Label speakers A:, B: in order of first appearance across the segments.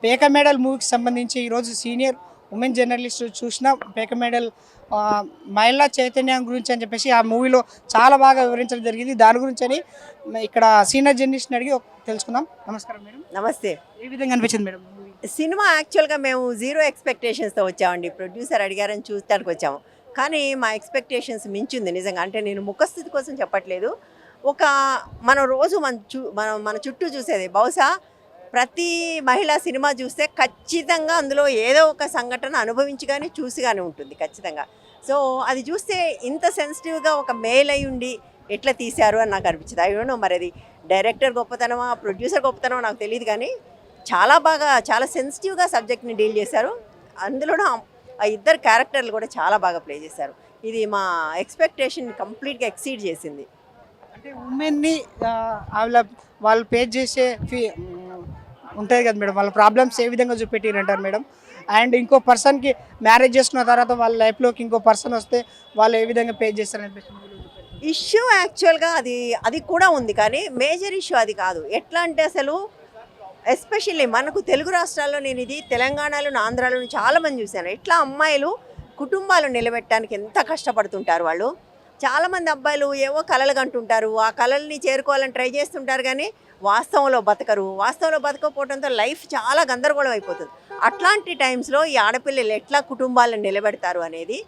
A: పేక మేడల్ మూవీకి సంబంధించి ఈరోజు సీనియర్ ఉమెన్ జర్నలిస్ట్ చూసిన పేక మేడల్ మహిళా చైతన్యం గురించి అని చెప్పేసి ఆ మూవీలో చాలా బాగా వివరించడం జరిగింది. దాని గురించి అని ఇక్కడ సీనియర్ జర్నలిస్ట్ని అడిగి తెలుసుకుందాం. నమస్కారం మేడం.
B: నమస్తే.
A: ఏ విధంగా అనిపించింది మేడం మూవీ?
B: సినిమా యాక్చువల్గా మేము జీరో ఎక్స్పెక్టేషన్స్తో వచ్చామండి. ప్రొడ్యూసర్ అడిగారని చూడటానికి వచ్చాము, కానీ మా ఎక్స్పెక్టేషన్స్ మించింది నిజంగా. అంటే నేను ముఖస్థితి కోసం చెప్పట్లేదు. ఒక మనం రోజు మన చుట్టూ చూసేది, బహుశా ప్రతి మహిళా సినిమా చూస్తే ఖచ్చితంగా అందులో ఏదో ఒక సంఘటన అనుభవించి కానీ చూసి కానీ ఉంటుంది ఖచ్చితంగా. సో అది చూస్తే ఇంత సెన్సిటివ్గా ఒక మేల్ అయి ఉండి ఎట్లా తీశారు అని నాకు అనిపించింది. అయ్యో మరి అది డైరెక్టర్ గొప్పతనమా ప్రొడ్యూసర్ గొప్పతనమా నాకు తెలియదు, కానీ చాలా బాగా చాలా సెన్సిటివ్గా సబ్జెక్ట్ని డీల్ చేశారు. అందులో ఆ ఇద్దరు క్యారెక్టర్లు కూడా చాలా బాగా ప్లే చేశారు. ఇది మా ఎక్స్పెక్టేషన్ కంప్లీట్గా ఎక్సీడ్ చేసింది.
A: అంటే ఉమెన్ని వాళ్ళు ఫేస్ చేసే ఉంటుంది కదా మేడం, వాళ్ళ ప్రాబ్లమ్స్ ఏ విధంగా చూపెట్టిరంటారు మేడం? అండ్ ఇంకో పర్సన్కి మ్యారేజ్ చేసుకున్న తర్వాత వాళ్ళ లైఫ్లోకి ఇంకో పర్సన్ వస్తే వాళ్ళు ఏ విధంగా ఫేస్ చేస్తారని
B: ఇష్యూ యాక్చువల్గా అది కూడా ఉంది, కానీ మేజర్ ఇష్యూ అది కాదు. ఎట్లా అంటే అసలు ఎస్పెషల్లీ మనకు తెలుగు రాష్ట్రాల్లో, నేను ఇది తెలంగాణలో ఆంధ్రాలో చాలామంది చూశాను, ఎట్లా అమ్మాయిలు కుటుంబాలు నిలబెట్టడానికి ఎంత కష్టపడుతుంటారు వాళ్ళు. చాలామంది అబ్బాయిలు ఏవో కలలు కంటుంటారు, ఆ కళల్ని చేరుకోవాలని ట్రై చేస్తుంటారు, కానీ వాస్తవంలో బతకరు. వాస్తవంలో బతకపోవడంతో లైఫ్ చాలా గందరగోళం అయిపోతుంది. అట్లాంటి టైమ్స్లో ఈ ఆడపిల్లలు ఎట్లా కుటుంబాలను నిలబెడతారు అనేది,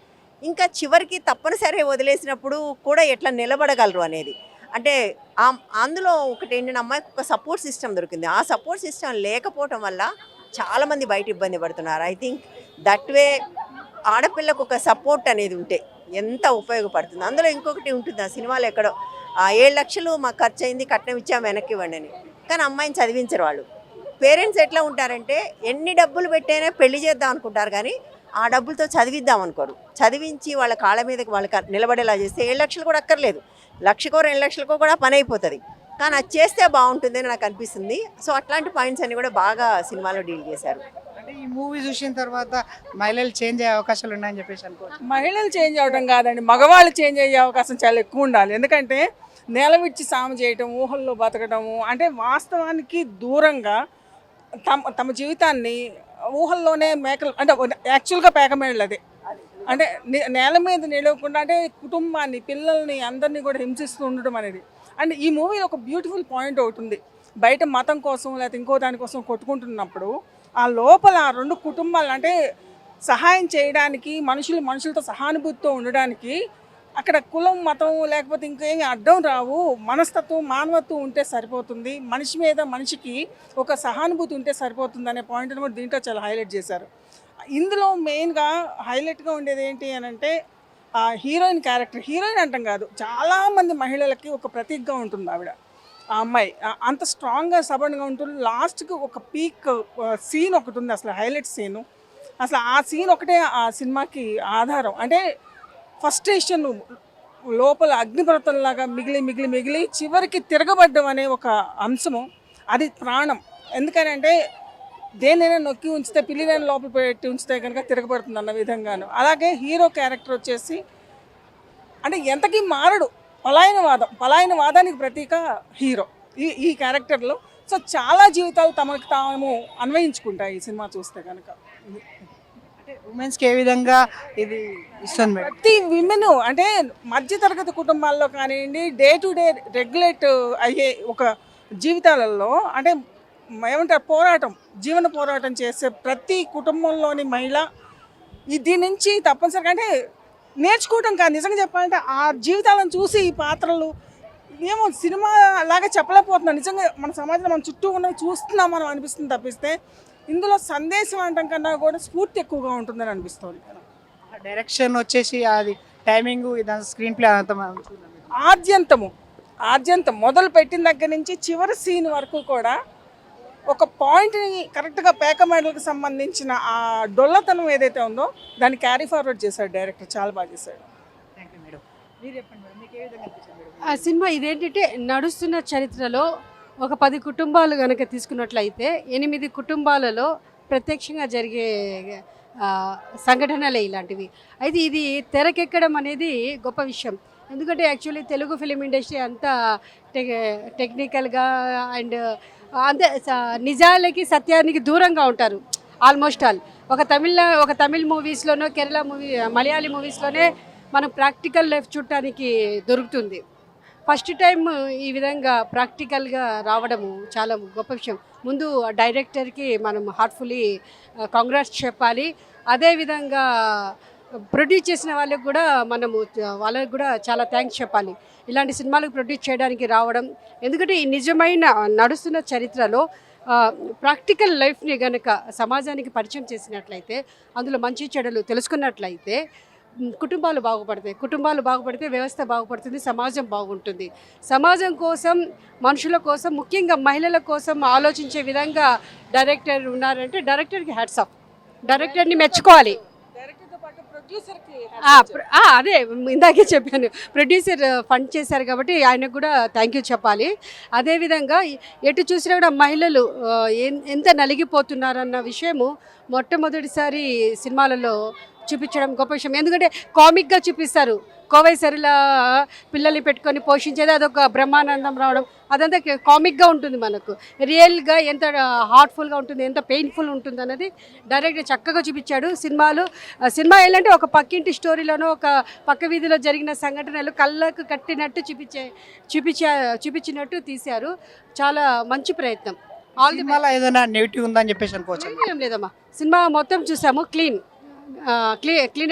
B: ఇంకా చివరికి తప్పనిసరి వదిలేసినప్పుడు కూడా ఎట్లా నిలబడగలరు అనేది. అంటే అందులో ఒకటి ఏంటంటే అమ్మాయికి ఒక సపోర్ట్ సిస్టమ్ దొరికింది. ఆ సపోర్ట్ సిస్టమ్ లేకపోవటం వల్ల చాలామంది బయట ఇబ్బంది పడుతున్నారు. ఐ థింక్ దట్ వే ఆడపిల్లకు ఒక సపోర్ట్ అనేది ఉంటే ఎంత ఉపయోగపడుతుంది. అందులో ఇంకొకటి ఉంటుంది, ఆ సినిమాలో ఎక్కడో 7 లక్షలు మాకు ఖర్చు అయింది, కట్నం ఇచ్చాము వెనక్కి ఇవ్వండి అని. కానీ అమ్మాయిని చదివించరు వాళ్ళు. పేరెంట్స్ ఎట్లా ఉంటారంటే ఎన్ని డబ్బులు పెట్టైనా పెళ్లి చేద్దాం అనుకుంటారు, కానీ ఆ డబ్బులతో చదివిద్దాం అనుకోరు. చదివించి వాళ్ళ కాళ్ళ మీదకి వాళ్ళకి నిలబడేలా చేస్తే 7 లక్షలు కూడా అక్కర్లేదు, 1,00,000కో 2 లక్షలకో కూడా పని అయిపోతుంది. కానీ అది చేస్తే బాగుంటుందని నాకు అనిపిస్తుంది. సో అట్లాంటి పాయింట్స్ అన్ని కూడా బాగా సినిమాలో డీల్ చేశారు.
A: అంటే ఈ మూవీ చూసిన తర్వాత మహిళలు చేంజ్ అయ్యే అవకాశాలు ఉన్నాయని చెప్పేసి అనుకోవచ్చు.
C: మహిళలు చేంజ్ అవ్వడం కాదండి, మగవాళ్ళు చేంజ్ అయ్యే అవకాశం చాలా ఎక్కువ ఉండాలి. ఎందుకంటే నేల విడిచి సాము చేయటం, ఊహల్లో బతకటము, అంటే వాస్తవానికి దూరంగా తమ జీవితాన్ని ఊహల్లోనే మేకలు, అంటే యాక్చువల్గా పేకమేళ్ళు అదే. అంటే నేల మీద నిలవకుండా, అంటే కుటుంబాన్ని, పిల్లల్ని, అందరినీ కూడా హింసిస్తూ ఉండడం అనేది. అండ్ ఈ మూవీలో ఒక బ్యూటిఫుల్ పాయింట్ ఒకటి ఉంది. బయట మతం కోసం లేకపోతే ఇంకో దానికోసం కొట్టుకుంటున్నప్పుడు ఆ లోపల ఆ 2 కుటుంబాలు, అంటే సహాయం చేయడానికి, మనుషులతో సహానుభూతితో ఉండడానికి అక్కడ కులం, మతం లేకపోతే ఇంకేమి అడ్డం రావు. మనస్తత్వం, మానవత్వం ఉంటే సరిపోతుంది. మనిషి మీద మనిషికి ఒక సహానుభూతి ఉంటే సరిపోతుంది అనే పాయింట్ని కూడా దీంట్లో చాలా హైలైట్ చేశారు. ఇందులో మెయిన్గా హైలైట్గా ఉండేది ఏంటి అని అంటే హీరోయిన్ క్యారెక్టర్. హీరోయిన్ అంటాం కాదు, చాలామంది మహిళలకి ఒక ప్రతీకగా ఉంటుంది ఆవిడ. ఆ అమ్మాయి అంత స్ట్రాంగ్గా, సబర్న్గా ఉంటుంది. లాస్ట్కి ఒక పీక్ సీన్ ఒకటి ఉంది, అసలు హైలైట్ సీను. అసలు ఆ సీన్ ఒకటే ఆ సినిమాకి ఆధారం. అంటే ఫస్ట్రేషన్ లోపల అగ్నిపర్వతంలాగా మిగిలి చివరికి తిరగబడ్డం అనే ఒక అంశము, అది ప్రాణం. ఎందుకనంటే దేనైనా నొక్కి ఉంచితే, పిల్లినైనా లోపల పెట్టి ఉంచితే కనుక తిరగబడుతుంది అన్న విధంగాను. అలాగే హీరో క్యారెక్టర్ వచ్చేసి అంటే ఎంతకీ మారడు, పలాయనవాదానికి ప్రతీక హీరో ఈ క్యారెక్టర్లో. సో చాలా జీవితాలు తమకు తాము అన్వయించుకుంటాయి ఈ సినిమా చూస్తే కనుక.
A: అంటే ఉమెన్స్కి ఏ విధంగా ఇది ఇస్తుంది మేడం?
C: ప్రతి విమెన్, అంటే మధ్యతరగతి కుటుంబాల్లో కానివ్వండి, డే టు డే రెగ్యులేట్ అయ్యే ఒక జీవితాలలో, అంటే ఏమంటారు, జీవన పోరాటం చేసే ప్రతి కుటుంబంలోని మహిళ దీని నుంచి తప్పనిసరిగా, అంటే నేర్చుకోవటం కాదు, నిజంగా చెప్పాలంటే ఆ జీవితాలను చూసి ఈ పాత్రలు ఏమో సినిమా లాగా చెప్పలేకపోతున్నాం. నిజంగా మన సమాజంలో మన చుట్టూ ఉన్నవి చూస్తున్నాం మనం అనిపిస్తుంది తప్పిస్తే, ఇందులో సందేశం అనటం కన్నా కూడా స్ఫూర్తి ఎక్కువగా ఉంటుందని అనిపిస్తుంది.
A: డైరెక్షన్ వచ్చేసి అది టైమింగ్, స్క్రీన్ ప్లే అంతా
C: ఆద్యంతం మొదలు పెట్టిన దగ్గర నుంచి చివరి సీన్ వరకు కూడా ఒక పాయింట్ని కరెక్ట్గా పేక మెడల్కి సంబంధించిన ఆ డొల్లతనం ఏదైతే ఉందో దాన్ని క్యారీ ఫార్వర్డ్ చేశాడు డైరెక్టర్, చాలా బాగా చేశాడు.
A: Thank you madam. మీరు చెప్పండి మేడం, మీకు ఏ విధంగా అనిపించింది మేడం?
D: ఆ సినిమా ఇదేంటంటే నడుస్తున్న చరిత్రలో ఒక 10 కుటుంబాలు కనుక తీసుకున్నట్లయితే 8 కుటుంబాలలో ప్రత్యక్షంగా జరిగే సంఘటనలే ఇలాంటివి. అయితే ఇది తెరకెక్కడం అనేది గొప్ప విషయం. ఎందుకంటే యాక్చువల్లీ తెలుగు ఫిలిం ఇండస్ట్రీ అంతా టెక్నికల్గా అండ్ అంతే నిజాలకి సత్యానికి దూరంగా ఉంటారు ఆల్మోస్ట్ ఆల్. ఒక తమిళ్ మూవీస్లోనో కేరళ మలయాళీ మూవీస్లోనే మనం ప్రాక్టికల్ లైఫ్ చూడటానికి దొరుకుతుంది. ఫస్ట్ టైం ఈ విధంగా ప్రాక్టికల్గా రావడము చాలా గొప్ప విషయం. ముందు డైరెక్టర్కి మనం హార్ట్ఫుల్లీ కాంగ్రాట్స్ చెప్పాలి. అదేవిధంగా ప్రొడ్యూస్ చేసిన వాళ్ళకి కూడా వాళ్ళకి కూడా చాలా థ్యాంక్స్ చెప్పాలి ఇలాంటి సినిమాలకు ప్రొడ్యూస్ చేయడానికి రావడం. ఎందుకంటే ఈ నిజమైన నడుస్తున్న చరిత్రలో ప్రాక్టికల్ లైఫ్ని కనుక సమాజానికి పరిచయం చేసినట్లయితే, అందులో మంచి చెడులు తెలుసుకున్నట్లయితే కుటుంబాలు బాగుపడితే వ్యవస్థ బాగుపడుతుంది, సమాజం బాగుంటుంది. సమాజం కోసం, మనుషుల కోసం, ముఖ్యంగా మహిళల కోసం ఆలోచించే విధంగా డైరెక్టర్ ఉన్నారంటే డైరెక్టర్కి హ్యాట్స్ ఆఫ్. డైరెక్టర్ని మెచ్చుకోవాలి. అదే ఇందాకే చెప్పాను, ప్రొడ్యూసర్ ఫండ్ చేశారు కాబట్టి ఆయనకు కూడా థ్యాంక్ యూ చెప్పాలి. అదేవిధంగా ఎటు చూసినా కూడా మహిళలు ఎంత నలిగిపోతున్నారన్న విషయము మొట్టమొదటిసారి సినిమాలలో చూపించడం గొప్ప విషయం. ఎందుకంటే కామిక్గా చూపిస్తారు, కోవై సరిల పిల్లల్ని పెట్టుకొని పోషించేది అదొక బ్రహ్మానందం రావడం, అదంతా కామిక్గా ఉంటుంది. మనకు రియల్గా ఎంత హార్ట్ఫుల్గా ఉంటుంది, ఎంత పెయిన్ఫుల్ ఉంటుంది అన్నది డైరెక్ట్ చక్కగా చూపించాడు. సినిమా ఏంటంటే ఒక పక్కింటి స్టోరీలోనో ఒక పక్క వీధిలో జరిగిన సంఘటనలు కళ్ళకు కట్టినట్టు చూపించినట్టు తీశారు. చాలా మంచి ప్రయత్నం.
A: సినిమాలో ఏదైనా నెగిటివ్ ఉందని చెప్పేసి అనుకోవచ్చు?
D: ఏం లేదమ్మా, సినిమా మొత్తం చూసాము, క్లీన్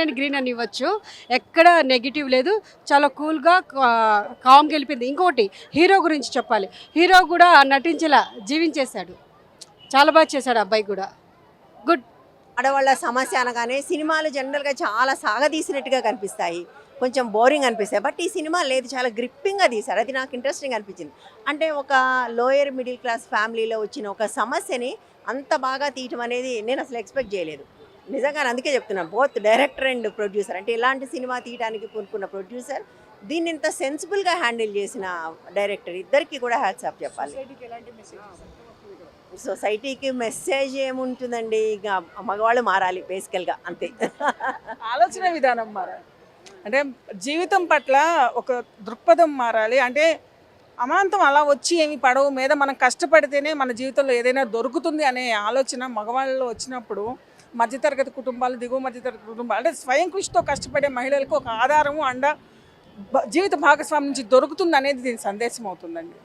D: అండ్ గ్రీన్ అని ఇవ్వచ్చు. ఎక్కడ నెగిటివ్ లేదు, చాలా కూల్గా కామ్గా వెళ్ళిపోయింది. ఇంకోటి హీరో గురించి చెప్పాలి. హీరో కూడా నటించేలా జీవించేశాడు, చాలా బాగా చేశాడు అబ్బాయి కూడా. గుడ్.
B: ఆడవాళ్ళ సమస్య అనగానే సినిమాలు జనరల్గా చాలా సాగదీసినట్టుగా కనిపిస్తాయి, కొంచెం బోరింగ్ అనిపిస్తాయి. బట్ ఈ సినిమా లేదు, చాలా గ్రిప్పింగ్గా తీశారు. అది నాకు ఇంట్రెస్టింగ్ అనిపించింది. అంటే ఒక లోయర్ మిడిల్ క్లాస్ ఫ్యామిలీలో వచ్చిన ఒక సమస్యని అంత బాగా తీయటం అనేది నేను అసలు ఎక్స్పెక్ట్ చేయలేదు నిజంగా. అందుకే చెప్తున్నాను, బోత్ డైరెక్టర్ అండ్ ప్రొడ్యూసర్, అంటే ఇలాంటి సినిమా తీయడానికి కోరుకున్న ప్రొడ్యూసర్, దీన్ని ఇంత సెన్సిబుల్గా హ్యాండిల్ చేసిన డైరెక్టర్, ఇద్దరికి కూడా హ్యాట్స్ ఆఫ్ చెప్పాలి. సొసైటీకి మెసేజ్ ఏముంటుందండి, ఇక మగవాళ్ళు మారాలి బేసికల్గా, అంతే.
C: ఆలోచన విధానం మారాలి, అంటే జీవితం పట్ల ఒక దృక్పథం మారాలి. అంటే అమాంతం అలా వచ్చి ఏమి పడవు మీద మనం కష్టపడితేనే మన జీవితంలో ఏదైనా దొరుకుతుంది అనే ఆలోచన మగవాళ్ళలో వచ్చినప్పుడు మధ్యతరగతి కుటుంబాలు, దిగువ మధ్యతరగతి కుటుంబాలు, అంటే స్వయం కృషితో కష్టపడే మహిళలకు ఒక ఆధారము, అండ, జీవిత భాగస్వామి నుంచి దొరుకుతుంది అనేది దీని సందేశం అవుతుందండి.